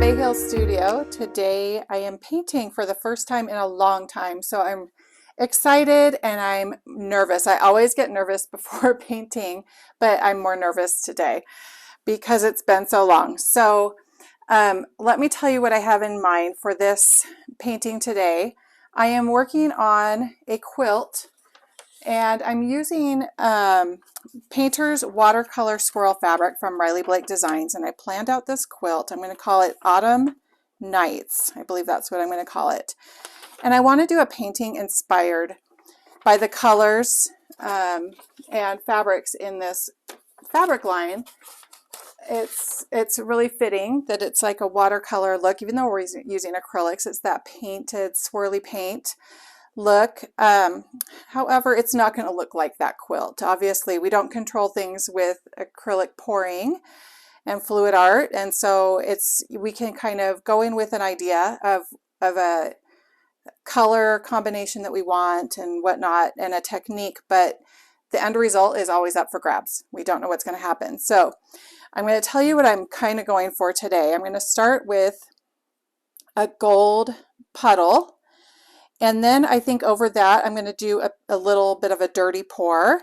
Bayhill studio. Today I am painting for the first time in a long time, so I'm excited and I'm nervous. I always get nervous before painting, but I'm more nervous today because it's been so long. So let me tell you what I have in mind for this painting today. I am working on a quilt and I'm using Painter's watercolor swirl fabric from Riley Blake Designs, and I planned out this quilt. I'm going to call it Autumn Nights. I believe that's what I'm going to call it. And I want to do a painting inspired by the colors and fabrics in this fabric line. It's really fitting that it's like a watercolor look, even though we're using acrylics. It's that painted swirly paint look. However, it's not going to look like that quilt. Obviously, we don't control things with acrylic pouring and fluid art, and so we can kind of go in with an idea of a color combination that we want and whatnot and a technique, but the end result is always up for grabs. We don't know what's going to happen. So I'm going to tell you what I'm kind of going for today. I'm going to start with a gold puddle. And then I think over that, I'm going to do a little bit of a dirty pour.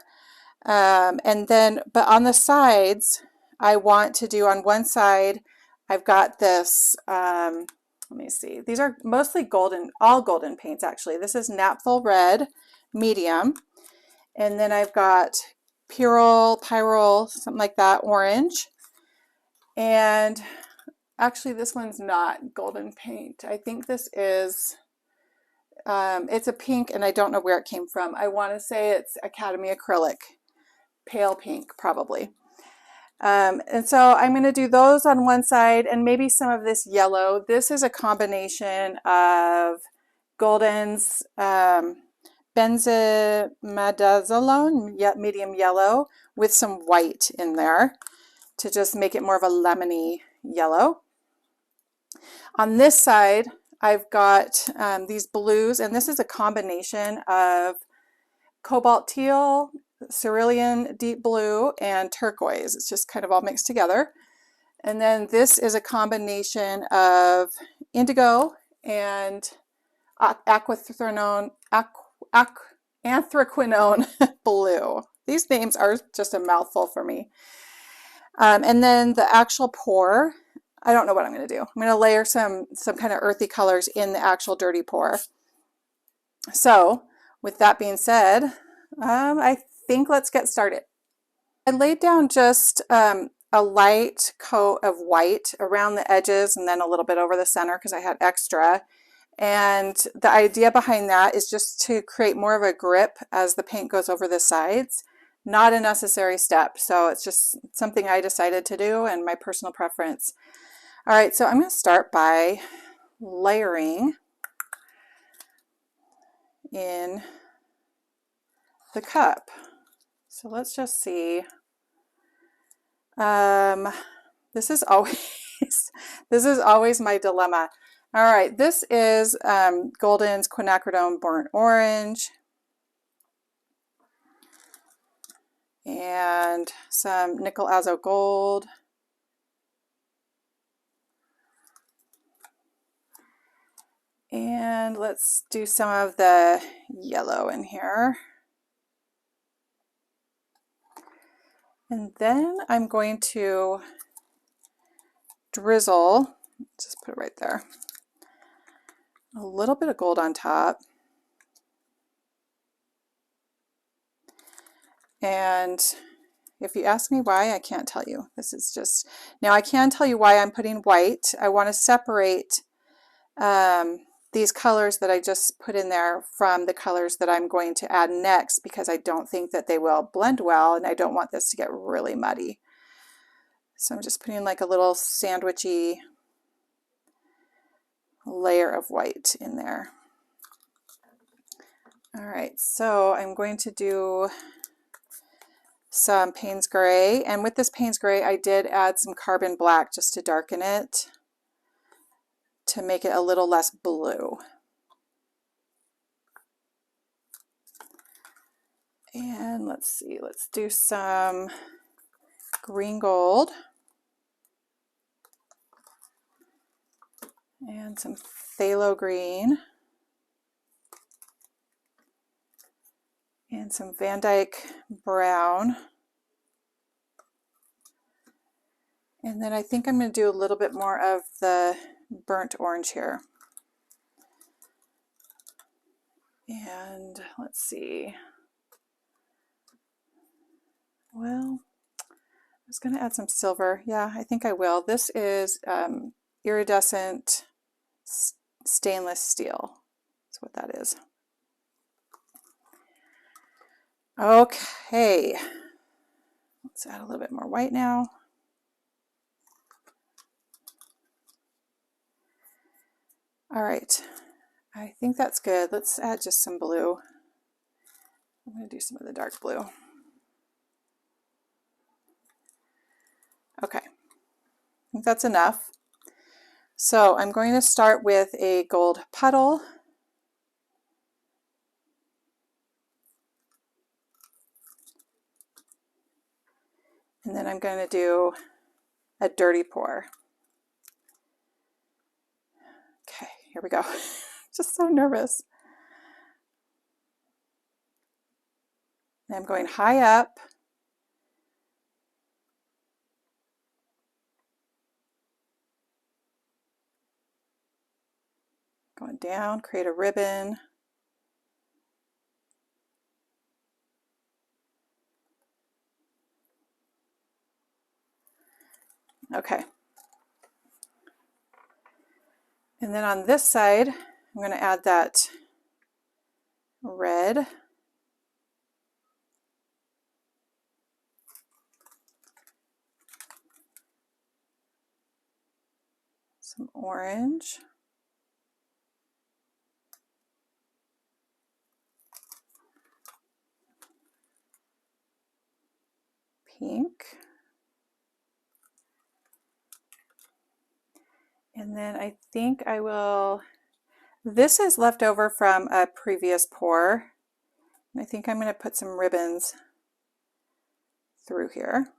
And then, but on the sides, I want to do on one side, I've got this, let me see, these are mostly golden, all golden paints actually. This is Naphtha Red Medium. And then I've got Pyrrole, something like that, orange. And actually this one's not golden paint. I think this is... it's a pink and I don't know where it came from. I want to say it's Academy acrylic, pale pink probably. And so I'm going to do those on one side and maybe some of this yellow. This is a combination of Golden's benzimidazolone, medium yellow, with some white in there to just make it more of a lemony yellow. On this side, I've got these blues, and this is a combination of cobalt teal, cerulean deep blue, and turquoise. It's just kind of all mixed together. And then this is a combination of indigo and anthraquinone blue. These names are just a mouthful for me. And then the actual pour, I don't know what I'm going to do. I'm going to layer some kind of earthy colors in the actual dirty pour. So with that being said, I think let's get started. I laid down just a light coat of white around the edges and then a little bit over the center because I had extra. And the idea behind that is just to create more of a grip as the paint goes over the sides. Not a necessary step. So it's just something I decided to do and my personal preference. All right, so I'm going to start by layering in the cup. So let's just see. This is always my dilemma. All right, this is Golden's quinacridone burnt orange and some nickel azo gold. And let's do some of the yellow in here. And then I'm going to drizzle, just put it right there, a little bit of gold on top. And if you ask me why, I can't tell you. This is just, now I can tell you why I'm putting white. I want to separate these colors that I just put in there from the colors that I'm going to add next because I don't think that they will blend well and I don't want this to get really muddy. So I'm just putting like a little sandwichy layer of white in there. All right, so I'm going to do some Payne's Gray, and with this Payne's Gray I did add some carbon black just to darken it, to make it a little less blue. And let's see, let's do some green gold. and some phthalo green, and some Van Dyke brown. And then I think I'm going to do a little bit more of the burnt orange here. And let's see. Well, I was going to add some silver. Yeah, I think I will. This is iridescent stainless steel. That's what that is. Okay. Let's add a little bit more white now. All right. I think that's good. Let's add just some blue. I'm going to do some of the dark blue. Okay. I think that's enough. So I'm going to start with a gold puddle. And then I'm going to do a dirty pour. Okay, here we go. Just so nervous. And I'm going high up. Going down, create a ribbon. Okay. And then on this side, I'm going to add that red. Some orange. Pink. And then I think I will, this is left over from a previous pour. And I think I'm going to put some ribbons through here.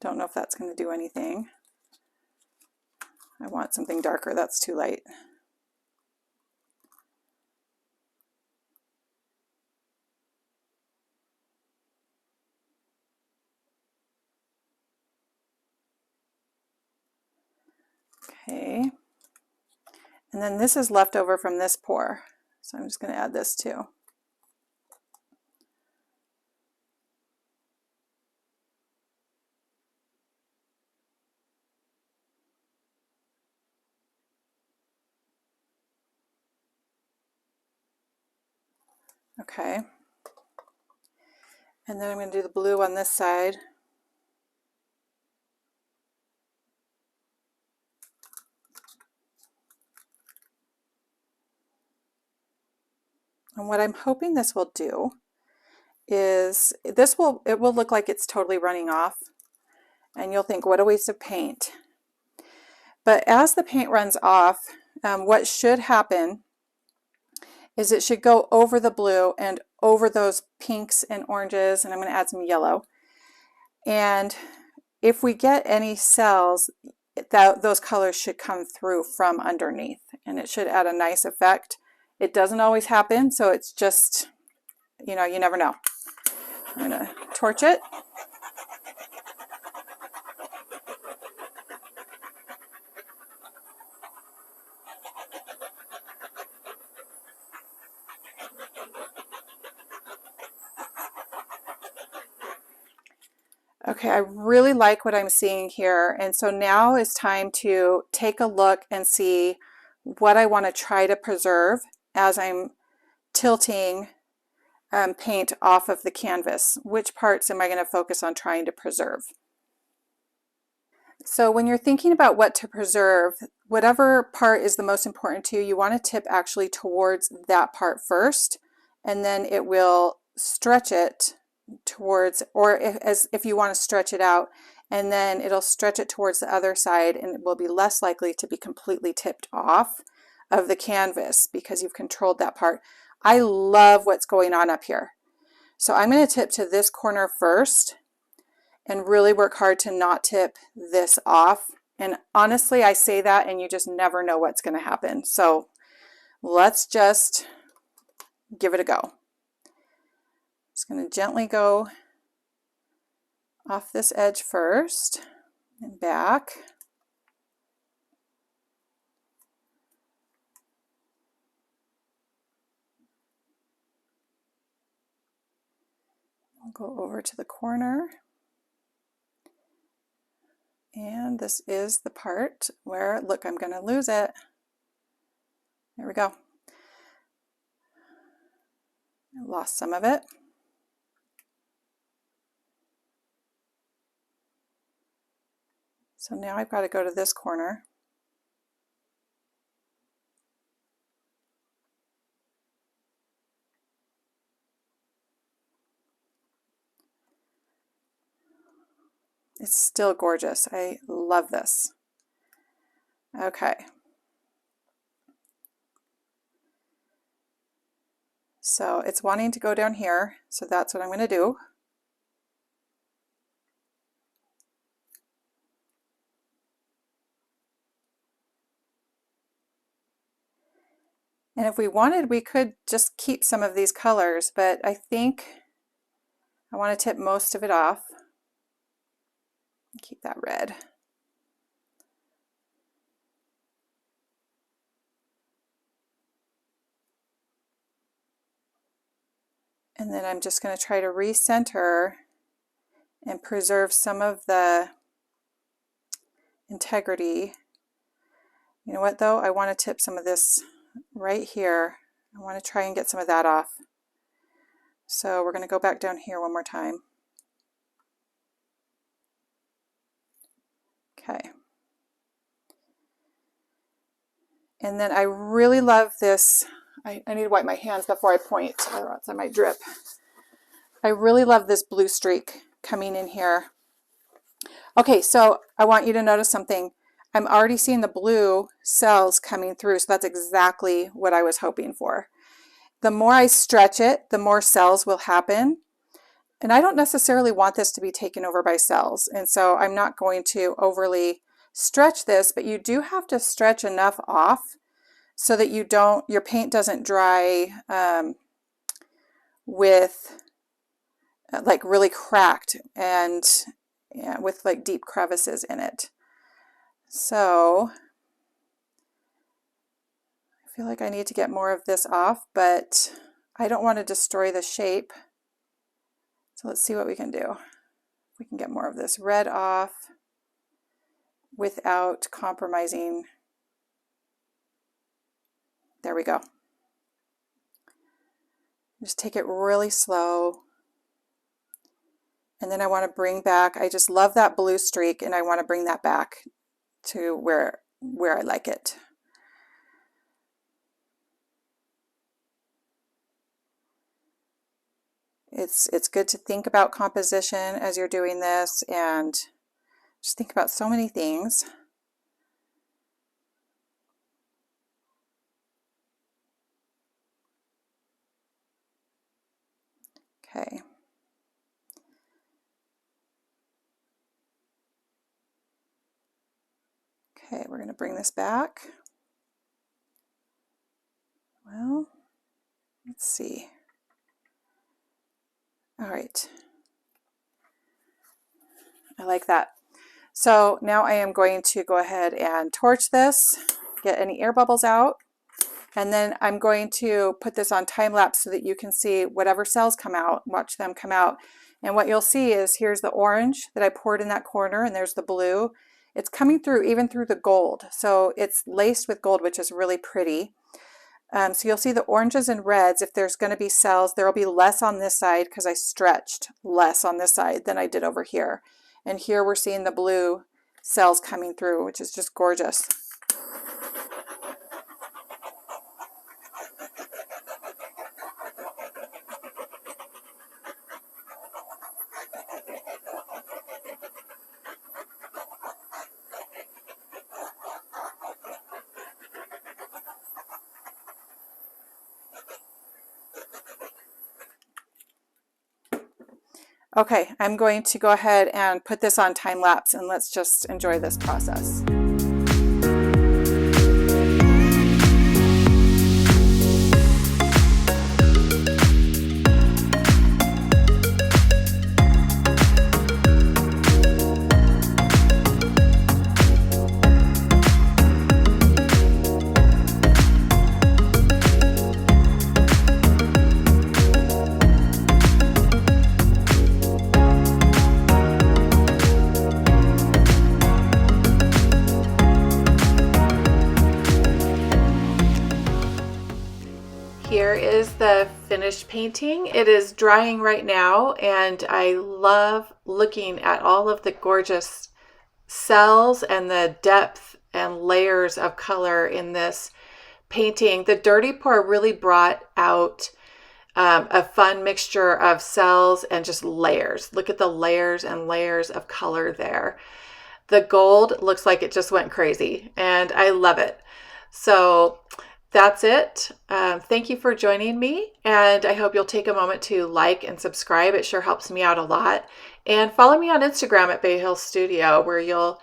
Don't know if that's going to do anything. I want something darker, that's too light. Okay. And then this is left over from this pour. So I'm just going to add this too. Okay. And then I'm going to do the blue on this side. And what I'm hoping this will do is it will look like it's totally running off, and you'll think, what a waste of paint. But as the paint runs off, what should happen is it should go over the blue and over those pinks and oranges, and I'm going to add some yellow. And if we get any cells, those colors should come through from underneath, and it should add a nice effect. It doesn't always happen, so it's just, you know, you never know. I'm going to torch it. Okay, I really like what I'm seeing here, and so now it's time to take a look and see what I want to try to preserve as I'm tilting paint off of the canvas. Which parts am I going to focus on trying to preserve? So when you're thinking about what to preserve, whatever part is the most important to you, you want to tip actually towards that part first, and then it will stretch it towards, or if you want to stretch it out, and then it'll stretch it towards the other side, and it will be less likely to be completely tipped off of the canvas because you've controlled that part. I love what's going on up here. So I'm going to tip to this corner first and really work hard to not tip this off. And honestly, I say that and you just never know what's going to happen. So let's just give it a go. Just going to gently go off this edge first and back. I'll go over to the corner. And this is the part where, look, I'm going to lose it. There we go. I lost some of it. So now I've got to go to this corner. It's still gorgeous. I love this. Okay. So it's wanting to go down here, so that's what I'm going to do. And if we wanted, we could just keep some of these colors, but I think I want to tip most of it off. Keep that red. And then I'm just going to try to recenter and preserve some of the integrity. You know what though? I want to tip some of this right here. I want to try and get some of that off. So we're going to go back down here one more time. Okay. And then I really love this. I need to wipe my hands before I point, or else I might drip. I really love this blue streak coming in here. Okay, so I want you to notice something. I'm already seeing the blue cells coming through, so that's exactly what I was hoping for. The more I stretch it, the more cells will happen. And I don't necessarily want this to be taken over by cells, and so I'm not going to overly stretch this, but you do have to stretch enough off so that your paint doesn't dry with like really cracked and with like deep crevices in it. So I feel like I need to get more of this off, but I don't want to destroy the shape. So let's see what we can do. We can get more of this red off without compromising. There we go. Just take it really slow. And then I want to bring back, I just love that blue streak, and I want to bring that back to where I like it. It's good to think about composition as you're doing this, and just think about so many things. Okay. Okay, we're going to bring this back. Well, let's see. All right. I like that. So now I am going to go ahead and torch this, get any air bubbles out, and then I'm going to put this on time lapse so that you can see whatever cells come out, watch them come out. And what you'll see is here's the orange that I poured in that corner, and there's the blue. It's coming through even through the gold. So it's laced with gold, which is really pretty. So you'll see the oranges and reds. If there's going to be cells, there will be less on this side because I stretched less on this side than I did over here. And here we're seeing the blue cells coming through, which is just gorgeous. Okay, I'm going to go ahead and put this on time lapse and let's just enjoy this process. Here is the finished painting. It is drying right now, and I love looking at all of the gorgeous cells and the depth and layers of color in this painting. The dirty pour really brought out a fun mixture of cells and just layers. Look at the layers and layers of color there. The gold looks like it just went crazy, and I love it. So that's it. Thank you for joining me, and I hope you'll take a moment to like and subscribe. It sure helps me out a lot. And follow me on Instagram at Bayhill Studio, where you'll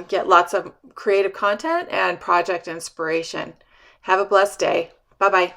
get lots of creative content and project inspiration. Have a blessed day. Bye-bye.